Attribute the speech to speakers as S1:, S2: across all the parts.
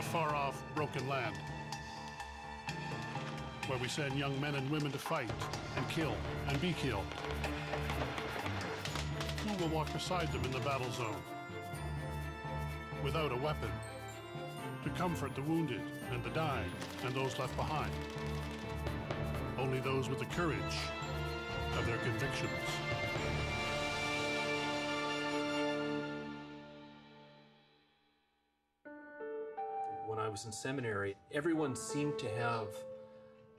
S1: far-off, broken land, where we send young men and women to fight and kill and be killed. Who will walk beside them in the battle zone without a weapon to comfort the wounded and the dying and those left behind? Only those with the courage of their convictions.
S2: When I was in seminary, everyone seemed to have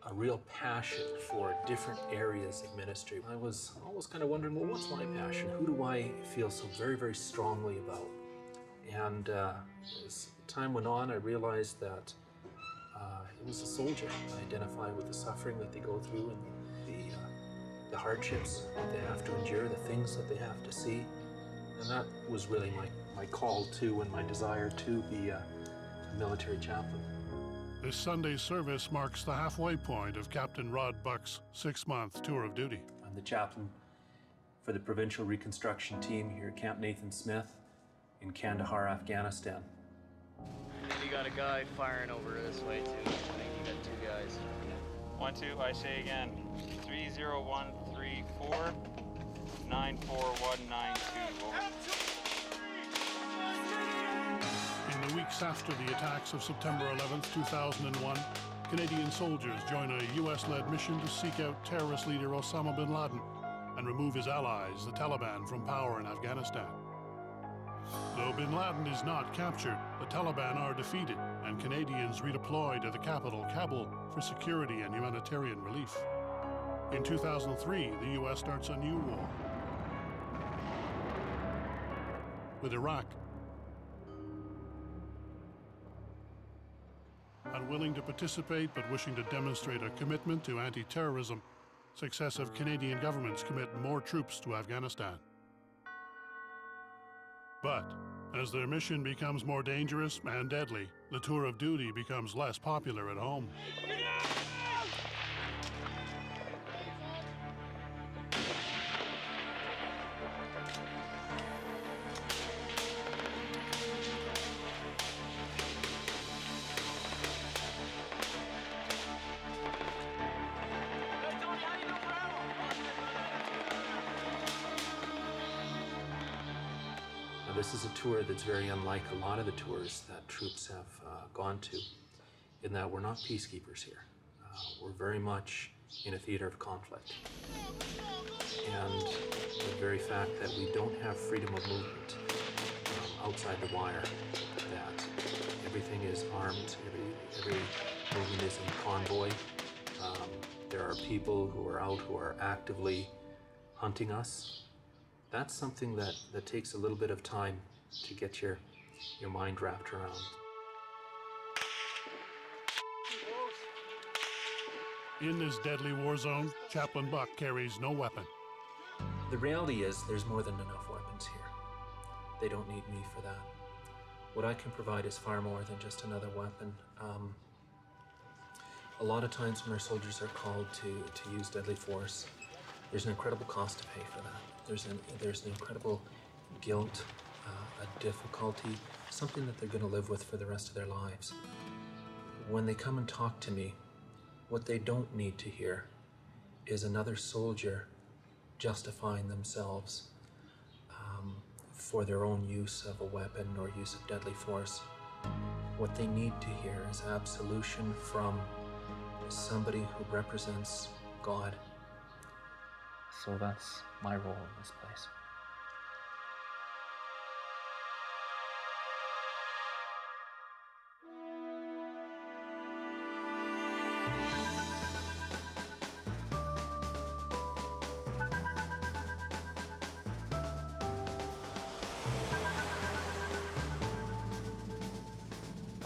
S2: a real passion for different areas of ministry. I was always kind of wondering, well, what's my passion? Who do I feel so very, very strongly about? And as time went on, I realized that it was a soldier. I identify with the suffering that they go through and the hardships that they have to endure, the things that they have to see. And that was really my call to and my desire to be a military chaplain.
S1: This Sunday's service marks the halfway point of Captain Rod Buck's 6-month tour of duty.
S2: I'm the chaplain for the Provincial Reconstruction Team here at Camp Nathan Smith in Kandahar, Afghanistan.
S3: You got a guy firing over this way too. I think you got 2 guys.
S4: 1-2, I say again. 30134 94192. Over.
S1: In the weeks after the attacks of September 11th, 2001, Canadian soldiers join a U.S.-led mission to seek out terrorist leader Osama bin Laden and remove his allies, the Taliban, from power in Afghanistan. Though bin Laden is not captured, the Taliban are defeated, and Canadians redeploy to the capital, Kabul, for security and humanitarian relief. In 2003, the U.S. starts a new war with Iraq. Unwilling to participate but wishing to demonstrate a commitment to anti-terrorism, successive Canadian governments commit more troops to Afghanistan. But as their mission becomes more dangerous and deadly, the tour of duty becomes less popular at home.
S2: This is a tour that's very unlike a lot of the tours that troops have gone to, in that we're not peacekeepers here. We're very much in a theater of conflict. And the very fact that we don't have freedom of movement outside the wire, that everything is armed, every movement is in convoy. There are people who are out who are actively hunting us. That's something that takes a little bit of time to get your mind wrapped around.
S1: In this deadly war zone, Chaplain Buck carries no weapon.
S2: The reality is there's more than enough weapons here. They don't need me for that. What I can provide is far more than just another weapon. A lot of times when our soldiers are called to use deadly force, there's an incredible cost to pay for that. There's an incredible guilt, a difficulty, something that they're going to live with for the rest of their lives. When they come and talk to me, what they don't need to hear is another soldier justifying themselves for their own use of a weapon or use of deadly force. What they need to hear is absolution from somebody who represents God. So that's my role in this place.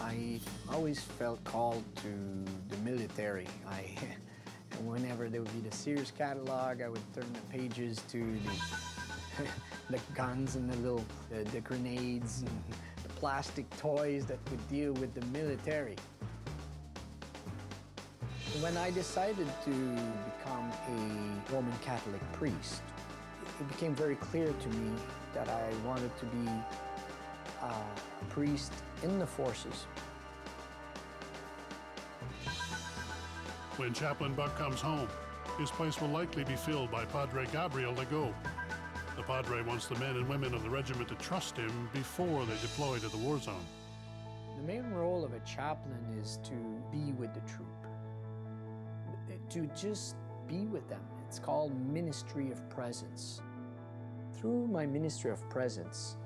S5: I always felt called to the military. Whenever there would be the Sears catalog, I would turn the pages to the guns and the grenades and the plastic toys that would deal with the military. When I decided to become a Roman Catholic priest, it became very clear to me that I wanted to be a priest in the forces
S1: When Chaplain Buck comes home, his place will likely be filled by Padre Gabriel Legault. The Padre wants the men and women of the regiment to trust him before they deploy to the war zone.
S5: The main role of a chaplain is to be with the troop, to just be with them. It's called Ministry of Presence. Through my Ministry of Presence,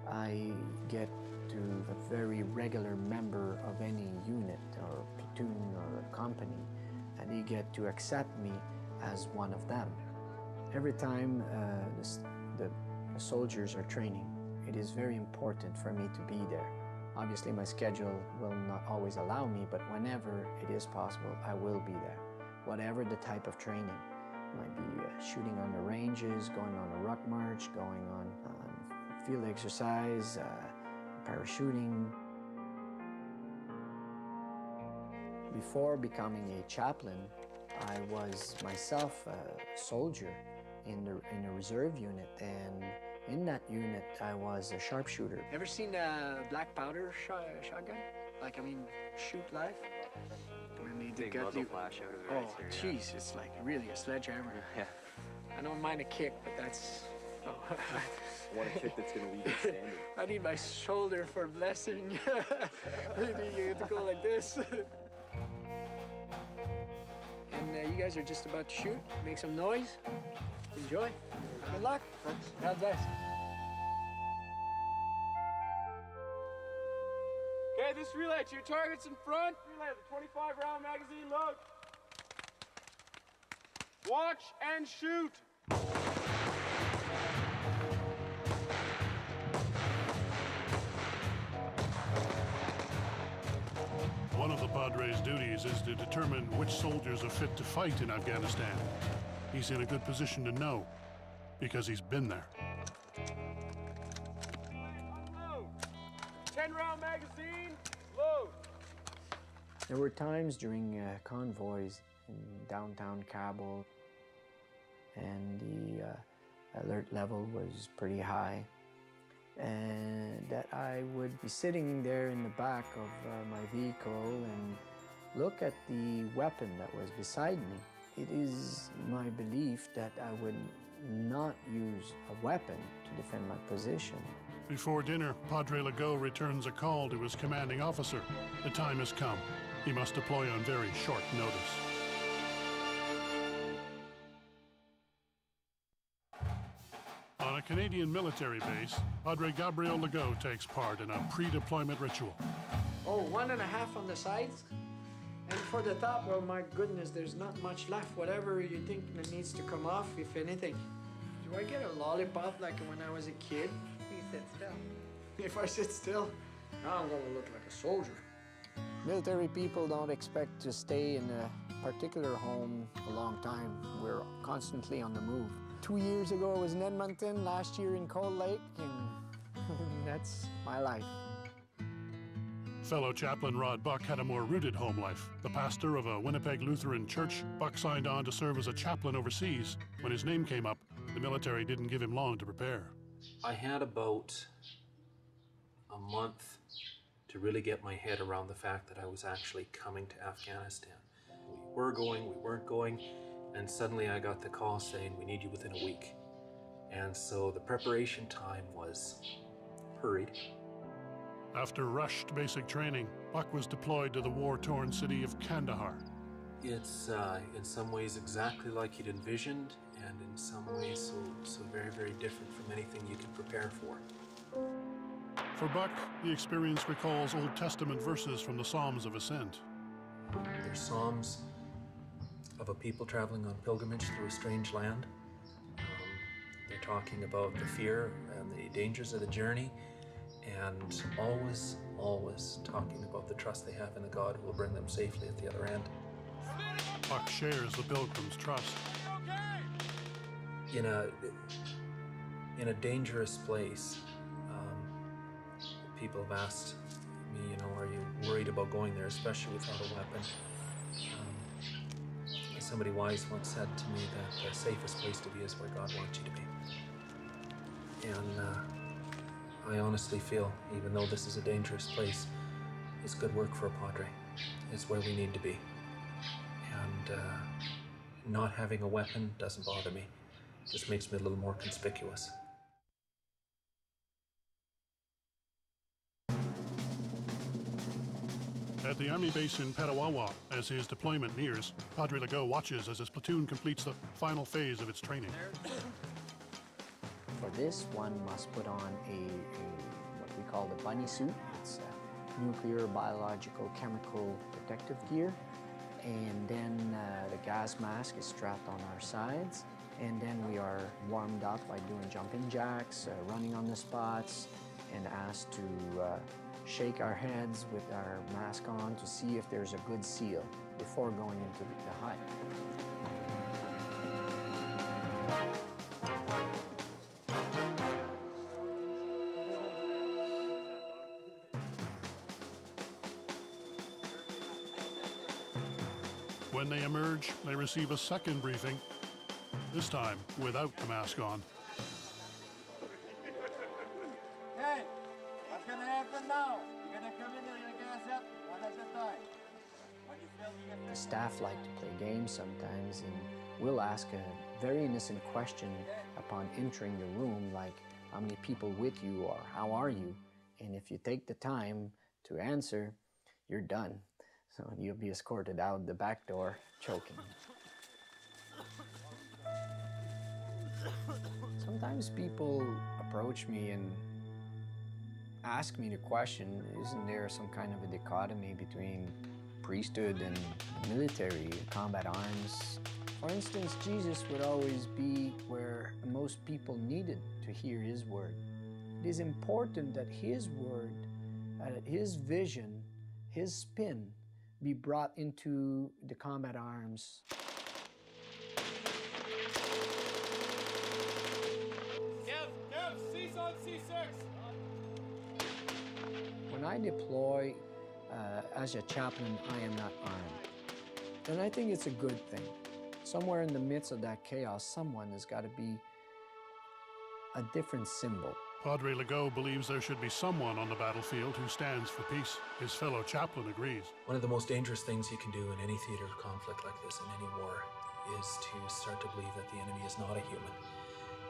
S5: I get to a very regular member of any unit or platoon or company, and they get to accept me as one of them. Every time the soldiers are training, it is very important for me to be there. Obviously, my schedule will not always allow me, but whenever it is possible, I will be there. Whatever the type of training. It might be shooting on the ranges, going on a ruck march, going on field exercise, parachuting. Before becoming a chaplain, I was myself a soldier in a reserve unit, and in that unit, I was a sharpshooter. Ever seen a black powder shotgun? Like, I mean, shoot live? When they
S3: Big
S5: got
S3: muzzle
S5: you.
S3: flash out of it.
S5: Oh, jeez, it's like really a sledgehammer.
S3: Yeah.
S5: I don't mind a kick, but that's. Oh.
S6: I want a kick that's gonna leave you standing.
S5: I need my shoulder for blessing. You have to go like this. And you guys are just about to shoot. Make some noise. Enjoy. Good luck. God bless.
S6: Okay, this relay, to your targets in front. Relay, the 25-round magazine load. Watch and shoot.
S1: One of the Padre's duties is to determine which soldiers are fit to fight in Afghanistan. He's in a good position to know, because he's been there.
S6: Unload. 10-round magazine, load.
S5: There were times during convoys in downtown Kabul, and the alert level was pretty high, and that I would be sitting there in the back of my vehicle and look at the weapon that was beside me. It is my belief that I would not use a weapon to defend my position.
S1: Before dinner, Padre Legault returns a call to his commanding officer. The time has come. He must deploy on very short notice. On a Canadian military base, Padre Gabriel Legault takes part in a pre-deployment ritual.
S5: Oh, 1.5 on the sides? And for the top, well, my goodness, there's not much left. Whatever you think that needs to come off, if anything. Do I get a lollipop like when I was a kid?
S3: You sit still.
S5: If I sit still, I'm gonna look like a soldier. Military people don't expect to stay in a particular home a long time. We're constantly on the move. 2 years ago, I was in Edmonton, last year in Cold Lake, and that's my life.
S1: Fellow chaplain Rod Buck had a more rooted home life. The pastor of a Winnipeg Lutheran church, Buck signed on to serve as a chaplain overseas. When his name came up, the military didn't give him long to prepare.
S2: I had about a month to really get my head around the fact that I was actually coming to Afghanistan. We were going, we weren't going, and suddenly I got the call saying, we need you within a week. And so the preparation time was hurried.
S1: After rushed basic training, Buck was deployed to the war-torn city of Kandahar.
S2: It's in some ways exactly like you'd envisioned, and in some ways so very, very different from anything you could prepare for.
S1: For Buck, the experience recalls Old Testament verses from the Psalms of Ascent.
S2: They're psalms of a people traveling on pilgrimage through a strange land. They're talking about the fear and the dangers of the journey, and always, always talking about the trust they have in the God who will bring them safely at the other end.
S1: Buck shares the pilgrim's trust.
S2: In a dangerous place, people have asked me, are you worried about going there, especially without a weapon? Somebody wise once said to me that the safest place to be is where God wants you to be. And I honestly feel, even though this is a dangerous place, it's good work for a Padre. It's where we need to be. And not having a weapon doesn't bother me. Just makes me a little more conspicuous.
S1: At the Army base in Petawawa, as his deployment nears, Padre Legault watches as his platoon completes the final phase of its training.
S5: For this, one must put on what we call the bunny suit. It's nuclear, biological, chemical protective gear. And then the gas mask is strapped on our sides. And then we are warmed up by doing jumping jacks, running on the spots, and asked to shake our heads with our mask on to see if there's a good seal before going into the hut.
S1: When they emerge, they receive a second briefing, this time without the mask on.
S6: Hey, what's gonna happen now? You're gonna come in there, you're gonna gas up one at a time. When you feel you get
S5: The staff like to play games sometimes, and we'll ask a very innocent question upon entering the room, like how many people with you or how are you? And if you take the time to answer, you're done. So you'll be escorted out the back door choking. Sometimes people approach me and ask me the question, isn't there some kind of a dichotomy between priesthood and military, combat arms? For instance, Jesus would always be where most people needed to hear his word. It is important that his word, his vision, his spin be brought into the combat arms.
S6: Kev, cease on C6.
S5: When I deploy as a chaplain, I am not armed. And I think it's a good thing. Somewhere in the midst of that chaos, someone has got to be a different symbol.
S1: Padre Legault believes there should be someone on the battlefield who stands for peace. His fellow chaplain agrees.
S2: One of the most dangerous things you can do in any theater of conflict like this, in any war, is to start to believe that the enemy is not a human,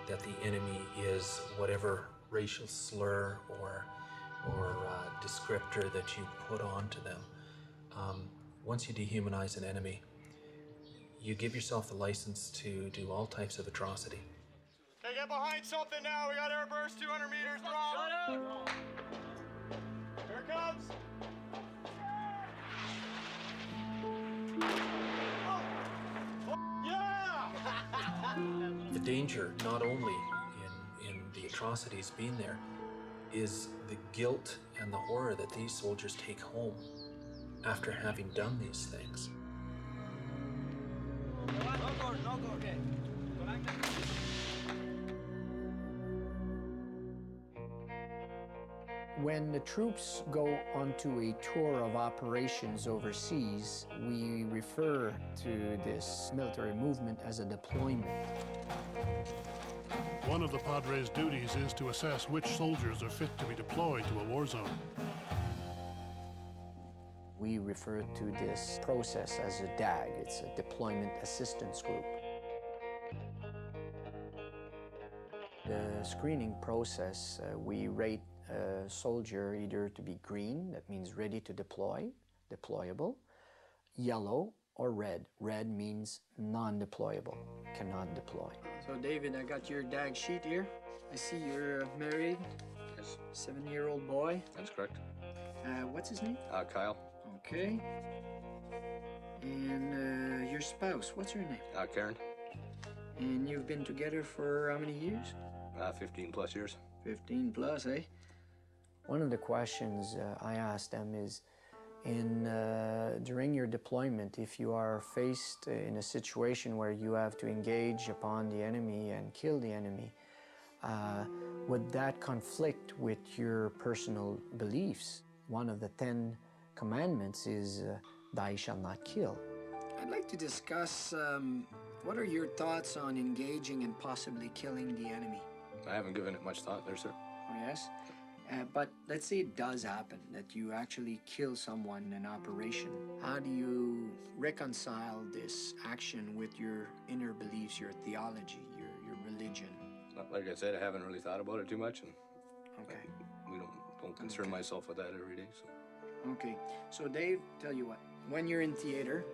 S2: that the enemy is whatever racial slur or descriptor that you put onto them. Once you dehumanize an enemy, you give yourself the license to do all types of atrocity.
S6: Hey, get behind something now. We got airburst 200 meters. Shut up! Here it comes. Yeah!
S2: The danger, not only in the atrocities being there, is the guilt and the horror that these soldiers take home after having done these things.
S6: Okay.
S5: When the troops go onto a tour of operations overseas, we refer to this military movement as a deployment.
S1: One of the Padre's duties is to assess which soldiers are fit to be deployed to a war zone.
S5: We refer to this process as a DAG. It's a Deployment Assistance Group. The screening process, we rate a soldier either to be green, that means ready to deploy, deployable, yellow, or red. Red means non-deployable, cannot deploy.
S7: So David, I got your DAG sheet here. I see you're married.
S8: Yes,
S7: 7-year-old boy.
S8: that's correct.
S7: What's his name?
S8: Kyle.
S7: Okay. And your spouse, what's her name?
S8: Karen.
S7: And you've been together for how many years?
S8: 15 plus years.
S7: 15 plus, eh?
S5: One of the questions I asked them is, during your deployment, if you are faced in a situation where you have to engage upon the enemy and kill the enemy, would that conflict with your personal beliefs? One of the 10 commandments is, thou shalt not kill.
S7: I'd like to discuss what are your thoughts on engaging and possibly killing the enemy?
S8: I haven't given it much thought there, sir.
S7: Oh, yes?
S5: But let's say it does happen, that you actually kill someone in an operation. How do you reconcile this action with your inner beliefs, your theology, your religion?
S8: Like I said, I haven't really thought about it too much, and
S5: Okay.
S8: we don't concern myself with that every day. So.
S5: Okay, so Dave, tell you what, when you're in theater,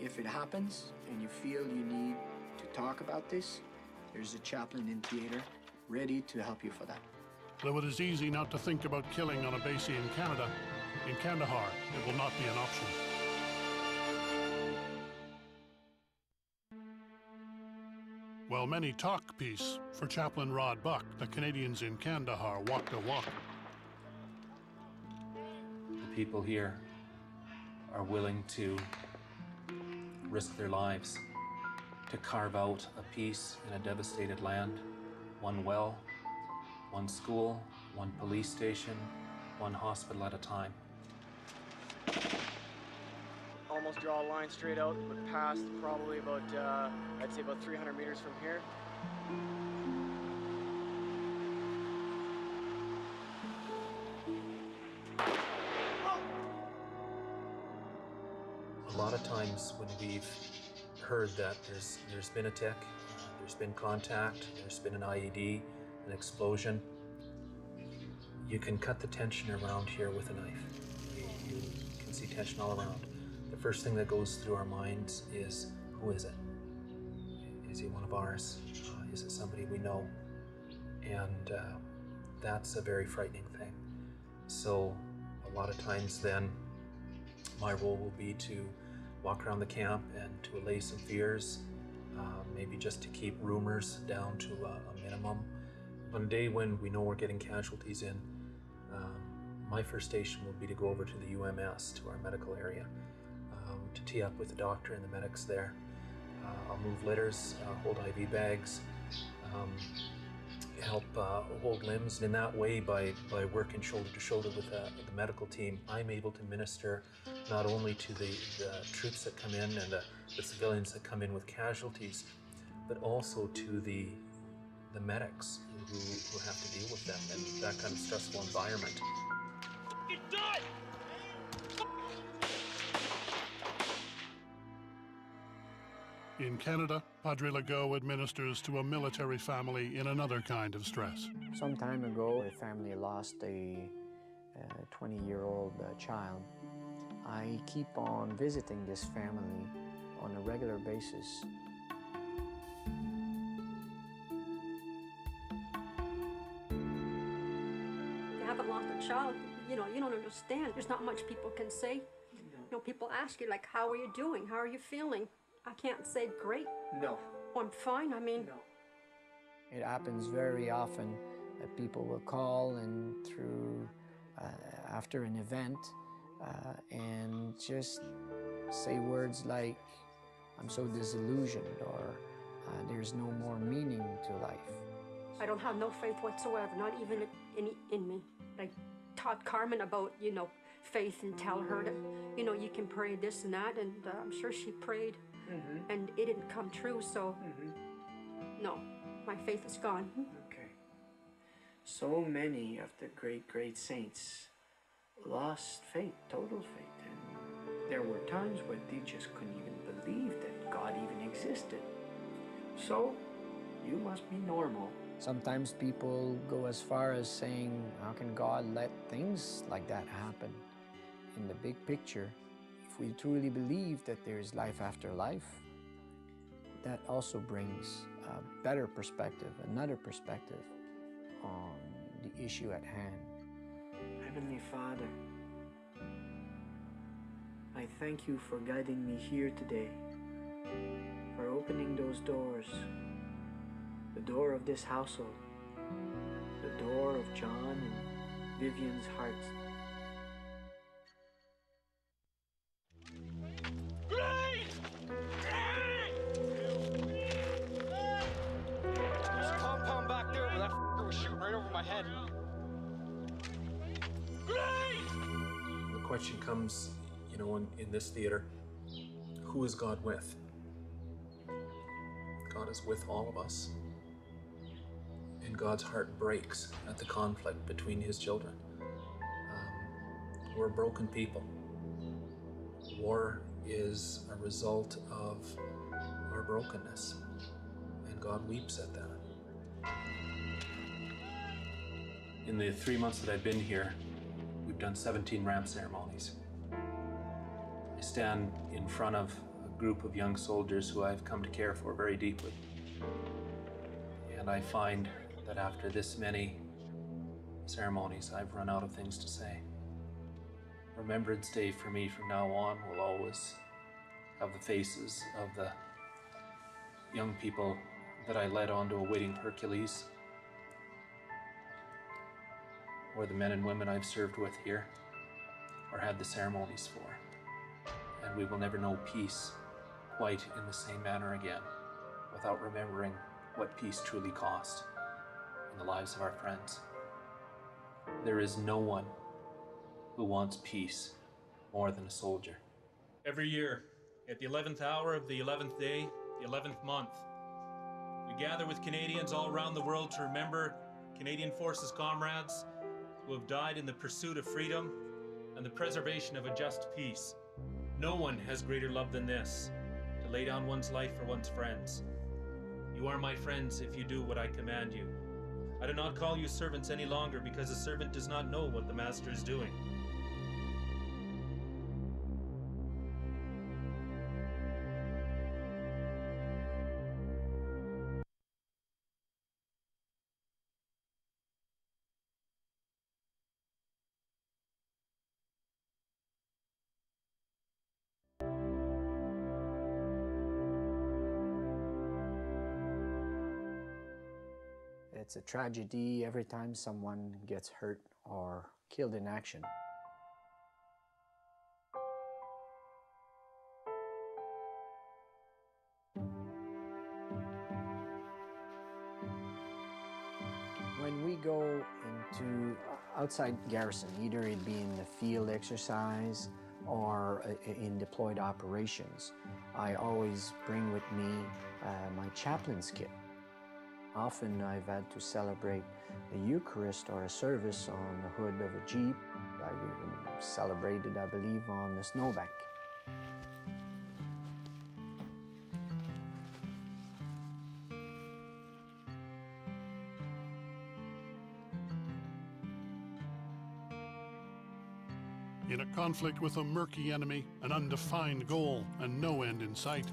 S5: if it happens and you feel you need to talk about this, there's a chaplain in theater ready to help you for that.
S1: Though it is easy not to think about killing on a base in Canada, in Kandahar, it will not be an option. While many talk peace, for Chaplain Rod Buck, the Canadians in Kandahar walk the walk.
S2: The people here are willing to risk their lives to carve out a peace in a devastated land, one well, one school, one police station, one hospital at a time.
S3: Almost draw a line straight out, but past probably about, I'd say about 300 meters from here.
S2: A lot of times when we've heard that there's been a tick, there's been contact, there's been an IED, an explosion, you can cut the tension around here with a knife. You can see tension all around. The first thing that goes through our minds is, who is it? Is he one of ours? Is it somebody we know? And that's a very frightening thing. So a lot of times then, my role will be to walk around the camp and to allay some fears, maybe just to keep rumors down to a minimum. On a day when we know we're getting casualties in, my first station will be to go over to the UMS, to our medical area, to tee up with the doctor and the medics there. I'll move litters, hold IV bags, help hold limbs. In that way, by working shoulder to shoulder with the medical team, I'm able to minister not only to the troops that come in and the civilians that come in with casualties, but also to the medics who have to deal with them in that kind of stressful environment.
S1: In Canada, Padre Legault administers to a military family in another kind of stress.
S5: Some time ago, a family lost a 20-year-old child. I keep on visiting this family on a regular basis.
S9: You haven't lost a child, you don't understand. There's not much people can say. People ask you, like, how are you doing? How are you feeling? I can't say great.
S5: No.
S9: I'm fine, No.
S5: It happens very often that people will call and through after an event and just say words like, I'm so disillusioned, or there's no more meaning to life.
S9: I don't have no faith whatsoever, not even any in me. I taught Carmen about, faith and tell her that, you can pray this and that, and I'm sure she prayed. Mm-hmm. And it didn't come true, so no, my faith is gone.
S5: Okay. So many of the great saints lost faith, total faith, and there were times where they just couldn't even believe that God even existed. So, you must be normal. Sometimes people go as far as saying, how can God let things like that happen? In the big picture, if we truly believe that there is life after life, that also brings a better perspective, another perspective on the issue at hand. Heavenly Father, I thank you for guiding me here today, for opening those doors, the door of this household, the door of John and Vivian's hearts.
S4: There's a compound back there where that was shooting right over my head.
S2: The question comes, in this theater, who is God with? God is with all of us. And and God's heart breaks at the conflict between his children. We're broken people. War is a result of our brokenness, and God weeps at that. In the 3 months that I've been here, we've done 17 ramp ceremonies. I stand in front of a group of young soldiers who I've come to care for very deeply. And I find that after this many ceremonies, I've run out of things to say. Remembrance Day for me from now on will always have the faces of the young people that I led on to a waiting Hercules, or the men and women I've served with here, or had the ceremonies for. And we will never know peace quite in the same manner again without remembering what peace truly cost in the lives of our friends. There is no one who wants peace more than a soldier.
S10: Every year, at the 11th hour of the 11th day, the 11th month, we gather with Canadians all around the world to remember Canadian Forces comrades who have died in the pursuit of freedom and the preservation of a just peace. No one has greater love than this, to lay down one's life for one's friends. You are my friends if you do what I command you. I do not call you servants any longer, because a servant does not know what the master is doing.
S5: It's a tragedy every time someone gets hurt or killed in action. When we go into outside garrison, either it be in the field exercise or in deployed operations, I always bring with me my chaplain's kit. Often I've had to celebrate the Eucharist or a service on the hood of a Jeep. I've even celebrated, I believe, on the snowbank.
S1: In a conflict with a murky enemy, an undefined goal, and no end in sight,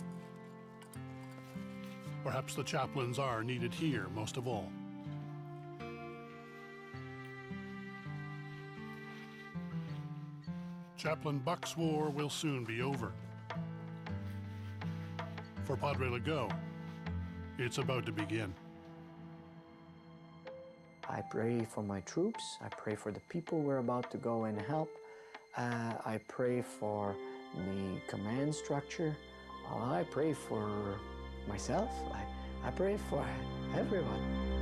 S1: perhaps the chaplains are needed here most of all. Chaplain Buck's war will soon be over. For Padre Legault, it's about to begin.
S5: I pray for my troops. I pray for the people we're about to go and help. I pray for the command structure. I pray for myself. I pray for everyone.